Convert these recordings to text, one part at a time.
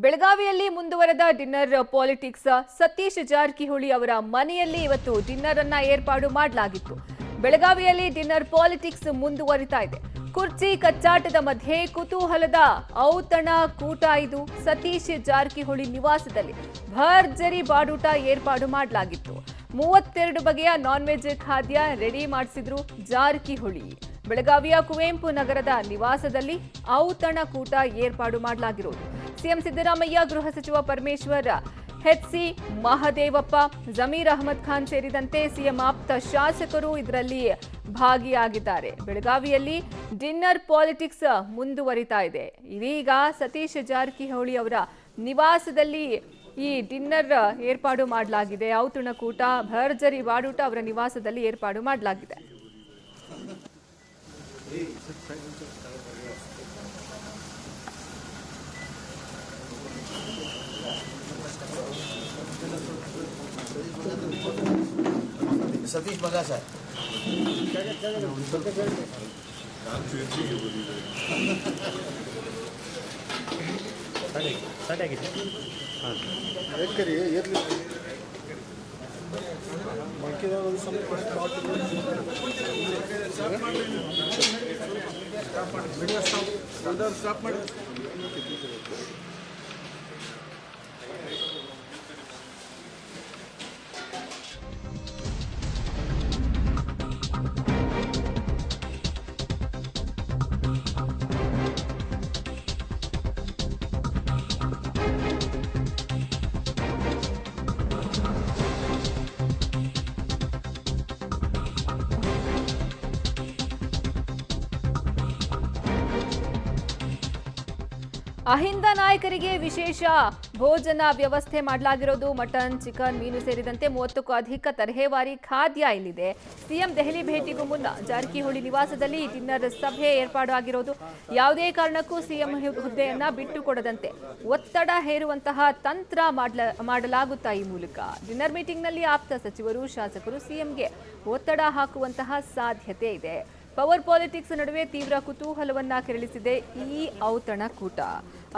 ಬೆಳಗಾವಿಯಲ್ಲಿ ಮುಂದುವರೆದ dinner politics. Satish Jarkiholi ಅವರ ಮನೆಯಲ್ಲಿ ಇವತ್ತು ಡಿನ್ನರ್ ಅನ್ನ ಏರ್ಪಾಡು ಮಾಡಲಾಗಿತ್ತು. ಬೆಳಗಾವಿಯಲ್ಲಿ ಡಿನ್ನರ್ ಪಾಲಿಟಿಕ್ಸ್ ಮುಂದುವರಿತಾ ಇದೆ. ಕುರ್ಚಿ ಕಚ್ಚಾಟದ ಮಧ್ಯೆ ಕುತೂಹಲದ ಔತಣ ಕೂಟ. ಇದು ಸತೀಶ್ ಜಾರಕಿಹೊಳಿ ನಿವಾಸದಲ್ಲಿ ಭರ್ಜರಿ ಬಾಡೂಟ ಏರ್ಪಾಡು ಮಾಡಲಾಗಿತ್ತು. 32 ಬಗೆಯ ನಾನ್ ವೆಜ್ ಖಾದ್ಯ ರೆಡಿ ಮಾಡಿಸಿದ್ರು ಜಾರಕಿಹೊಳಿ. ಬೆಳಗಾವಿಯ ಕುವೆಂಪು ನಗರದ ನಿವಾಸದಲ್ಲಿ ಔತಣ ಕೂಟ ಏರ್ಪಾಡು ಮಾಡಲಾಗಿರೋದು. ಸಿಎಂ ಸಿದ್ದರಾಮಯ್ಯ, ಗೃಹ ಸಚಿವ ಪರಮೇಶ್ವರ್, ಎಚ್ಸಿ ಮಹದೇವಪ್ಪ, ಜಮೀರ್ ಅಹಮದ್ ಖಾನ್ ಸೇರಿದಂತೆ ಸಿಎಂ ಆಪ್ತ ಶಾಸಕರು ಇದರಲ್ಲಿ ಭಾಗಿಯಾಗಿದ್ದಾರೆ. ಬೆಳಗಾವಿಯಲ್ಲಿ ಡಿನ್ನರ್ ಪಾಲಿಟಿಕ್ಸ್ ಮುಂದುವರಿತಾ ಇದೆ. ಇದೀಗ ಸತೀಶ್ ಜಾರಕಿಹೊಳಿ ಅವರ ನಿವಾಸದಲ್ಲಿ ಈ ಡಿನ್ನರ್ ಏರ್ಪಾಡು ಮಾಡಲಾಗಿದೆ. ಔತಣಕೂಟ, ಭರ್ಜರಿ ಬಾಡೂಟ ಅವರ ನಿವಾಸದಲ್ಲಿ ಏರ್ಪಾಡು ಮಾಡಲಾಗಿದೆ. सतीश बघा सर ಅಹಿಂದ ನಾಯಕರಿಗೆ ವಿಶೇಷ ಭೋಜನ ವ್ಯವಸ್ಥೆ ಮಾಡಲಾಗಿರೋದು. ಮಟನ್, ಚಿಕನ್, ಮೀನು ಸೇರಿದಂತೆ 30ಕ್ಕೂ ಅಧಿಕ ತರಹೇವಾರಿ ಖಾದ್ಯ ಇಲ್ಲಿದೆ. ಸಿಎಂ ದೆಹಲಿ ಭೇಟಿಗೂ ಮುನ್ನ ಜಾರಕಿಹೊಳಿ ನಿವಾಸದಲ್ಲಿ ಡಿನ್ನರ್ ಸಭೆ ಏರ್ಪಾಡು ಆಗಿರೋದು. ಯಾವುದೇ ಕಾರಣಕ್ಕೂ ಸಿಎಂ ಹುದ್ದೆಯನ್ನ ಬಿಟ್ಟುಕೊಡದಂತೆ ಒತ್ತಡ ಹೇರುವಂತಹ ತಂತ್ರ ಮಾಡಲಾಗುತ್ತಾ ಈ ಮೂಲಕ. ಡಿನ್ನರ್ ಮೀಟಿಂಗ್ನಲ್ಲಿ ಆಪ್ತ ಸಚಿವರು, ಶಾಸಕರು ಸಿಎಂಗೆ ಒತ್ತಡ ಹಾಕುವಂತಹ ಸಾಧ್ಯತೆ ಇದೆ. ಪವರ್ ಪಾಲಿಟಿಕ್ಸ್ ನಡುವೆ ತೀವ್ರ ಕುತೂಹಲವನ್ನ ಕೆರಳಿಸಿದೆ ಈ ಔತಣಕೂಟ.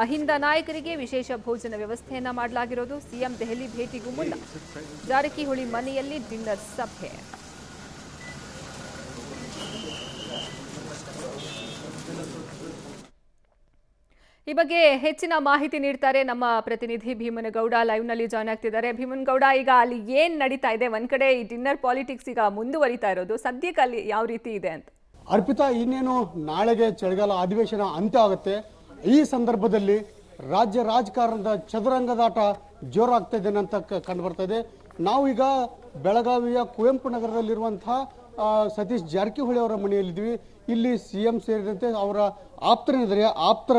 ಅಹಿಂದ ನಾಯಕರಿಗೆ ವಿಶೇಷ ಭೋಜನ ವ್ಯವಸ್ಥೆಯನ್ನ ಮಾಡಲಾಗಿರೋದು. ಸಿಎಂ ದೆಹಲಿ ಭೇಟಿಗೂ ಮುನ್ನ ಜಾರಕಿಹೊಳಿ ಮನೆಯಲ್ಲಿ ಡಿನ್ನರ್ ಸಭೆ. ಈ ಬಗ್ಗೆ ಹೆಚ್ಚಿನ ಮಾಹಿತಿ ನೀಡ್ತಾರೆ ನಮ್ಮ ಪ್ರತಿನಿಧಿ ಭೀಮನಗೌಡ. ಲೈವ್ನಲ್ಲಿ ಜಾಯ್ನ್ ಆಗ್ತಿದ್ದಾರೆ. ಭೀಮನಗೌಡ, ಈಗ ಅಲ್ಲಿ ಏನ್ ನಡೀತಾ ಇದೆ? ಒಂದ್ ಕಡೆ ಈ ಡಿನ್ನರ್ ಪಾಲಿಟಿಕ್ಸ್ ಈಗ ಮುಂದುವರಿತಾ ಇರೋದು, ಸದ್ಯಕ್ಕೆ ಅಲ್ಲಿ ಯಾವ ರೀತಿ ಇದೆ ಅಂತ? ಅರ್ಪಿತಾ, ಇನ್ನೇನು ನಾಳೆಗೆ ಚಳಿಗಾಲ ಅಧಿವೇಶನ ಅಂತ್ಯ ಆಗುತ್ತೆ. ಈ ಸಂದರ್ಭದಲ್ಲಿ ರಾಜ್ಯ ರಾಜಕಾರಣದ ಚದುರಂಗದಾಟ ಜೋರಾಗ್ತಾ ಇದೆ ಅಂತ ಕಂಡು ಬರ್ತಾ ಇದೆ. ನಾವು ಈಗ ಬೆಳಗಾವಿಯ ಕುವೆಂಪು ನಗರದಲ್ಲಿರುವಂತಹ ಸತೀಶ್ ಜಾರಕಿಹೊಳಿ ಅವರ ಮನೆಯಲ್ಲಿದ್ದೀವಿ. ಇಲ್ಲಿ ಸಿಎಂ ಸೇರಿದಂತೆ ಅವರ ಆಪ್ತರಿದ್ದಾರೆ. ಆಪ್ತರ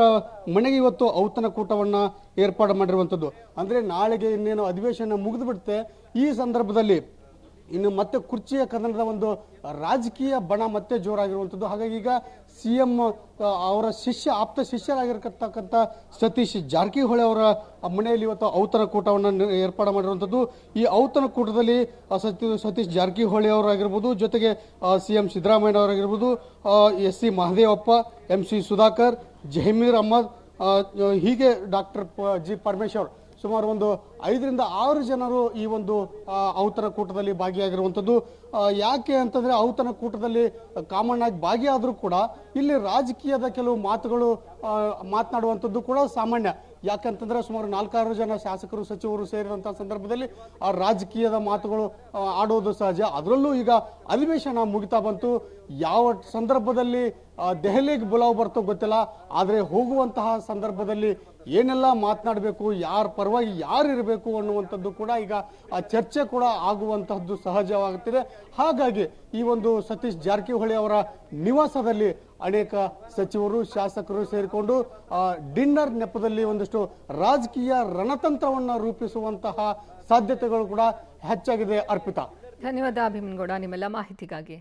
ಮನೆಗೆ ಇವತ್ತು ಔತಣಕೂಟವನ್ನು ಏರ್ಪಾಡು ಮಾಡಿರುವಂಥದ್ದು. ಅಂದರೆ ನಾಳೆಗೆ ಇನ್ನೇನು ಅಧಿವೇಶನ ಮುಗಿದು ಬಿಡುತ್ತೆ. ಈ ಸಂದರ್ಭದಲ್ಲಿ ಇನ್ನು ಮತ್ತೆ ಕುರ್ಚಿಯ ಕದನದ ಒಂದು ರಾಜಕೀಯ ಬಣ ಮತ್ತೆ ಜೋರಾಗಿರುವಂಥದ್ದು. ಹಾಗಾಗಿ ಈಗ ಸಿಎಂ ಅವರ ಆಪ್ತ ಶಿಷ್ಯರಾಗಿರ್ತಕ್ಕಂಥ ಸತೀಶ್ ಜಾರಕಿಹೊಳಿ ಅವರ ಮನೆಯಲ್ಲಿ ಇವತ್ತು ಔತಣಕೂಟವನ್ನು ಏರ್ಪಾಡು ಮಾಡಿರುವಂಥದ್ದು. ಈ ಔತಣಕೂಟದಲ್ಲಿ ಸತೀಶ್ ಜಾರಕಿಹೊಳಿ ಅವರಾಗಿರ್ಬೋದು, ಜೊತೆಗೆ ಸಿಎಂ ಸಿದ್ದರಾಮಯ್ಯ ಅವರಾಗಿರ್ಬೋದು, ಎಚ್ಸಿ ಮಹದೇವಪ್ಪ, MC ಸುಧಾಕರ್, ಜಮೀರ್ ಅಹಮದ್, ಹೀಗೆ ಡಾಕ್ಟರ್ ಜಿ ಪರಮೇಶ್ವರ್, ಸುಮಾರು ಒಂದು 5 ರಿಂದ 6 ಜನರು ಈ ಒಂದು ಔತಣಕೂಟದಲ್ಲಿ ಭಾಗಿಯಾಗಿರುವಂಥದ್ದು. ಯಾಕೆ ಅಂತಂದರೆ ಔತಣಕೂಟದಲ್ಲಿ ಕಾಮನ್ ಆಗಿ ಭಾಗಿಯಾದರೂ ಕೂಡ ಇಲ್ಲಿ ರಾಜಕೀಯದ ಕೆಲವು ಮಾತುಗಳು ಮಾತನಾಡುವಂಥದ್ದು ಕೂಡ ಸಾಮಾನ್ಯ. ಯಾಕಂತಂದರೆ ಸುಮಾರು 4-6 ಜನ ಶಾಸಕರು, ಸಚಿವರು ಸೇರಿದಂಥ ಸಂದರ್ಭದಲ್ಲಿ ಆ ರಾಜಕೀಯದ ಮಾತುಗಳು ಆಡೋದು ಸಹಜ. ಅದರಲ್ಲೂ ಈಗ ಅಧಿವೇಶನ ಮುಗಿತಾ ಬಂತು. ಯಾವ ಸಂದರ್ಭದಲ್ಲಿ ದೆಹಲಿಗೆ ಬುಲಾವ್ ಬರ್ತೋ ಗೊತ್ತಿಲ್ಲ. ಆದರೆ ಹೋಗುವಂತಹ ಸಂದರ್ಭದಲ್ಲಿ ಏನೆಲ್ಲ ಮಾತನಾಡಬೇಕು, ಯಾರ ಪರವಾಗಿ ಯಾರು ಇರಬೇಕು ಅನ್ನುವಂಥದ್ದು ಕೂಡ ಈಗ ಚರ್ಚೆ ಕೂಡ ಆಗುವಂತಹದ್ದು ಸಹಜವಾಗುತ್ತಿದೆ. ಹಾಗಾಗಿ ಈ ಒಂದು ಸತೀಶ್ ಜಾರಕಿಹೊಳಿ ಅವರ ನಿವಾಸದಲ್ಲಿ ಅನೇಕ ಸಚಿವರು, ಶಾಸಕರು ಸೇರಿಕೊಂಡು ಡಿನ್ನರ್ ನೆಪದಲ್ಲಿ ಒಂದಷ್ಟು ರಾಜಕೀಯ ರಣತಂತ್ರವನ್ನು ರೂಪಿಸುವಂತಹ ಸಾಧ್ಯತೆಗಳು ಕೂಡ ಹೆಚ್ಚಾಗಿದೆ. ಅರ್ಪಿತಾ, ಧನ್ಯವಾದ ಭೀಮನಗೌಡ ನಿಮ್ಮೆಲ್ಲ ಮಾಹಿತಿಗಾಗಿ.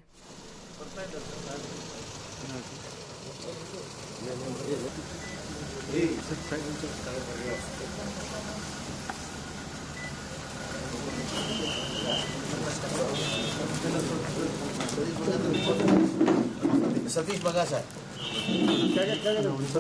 सतीश बघा सर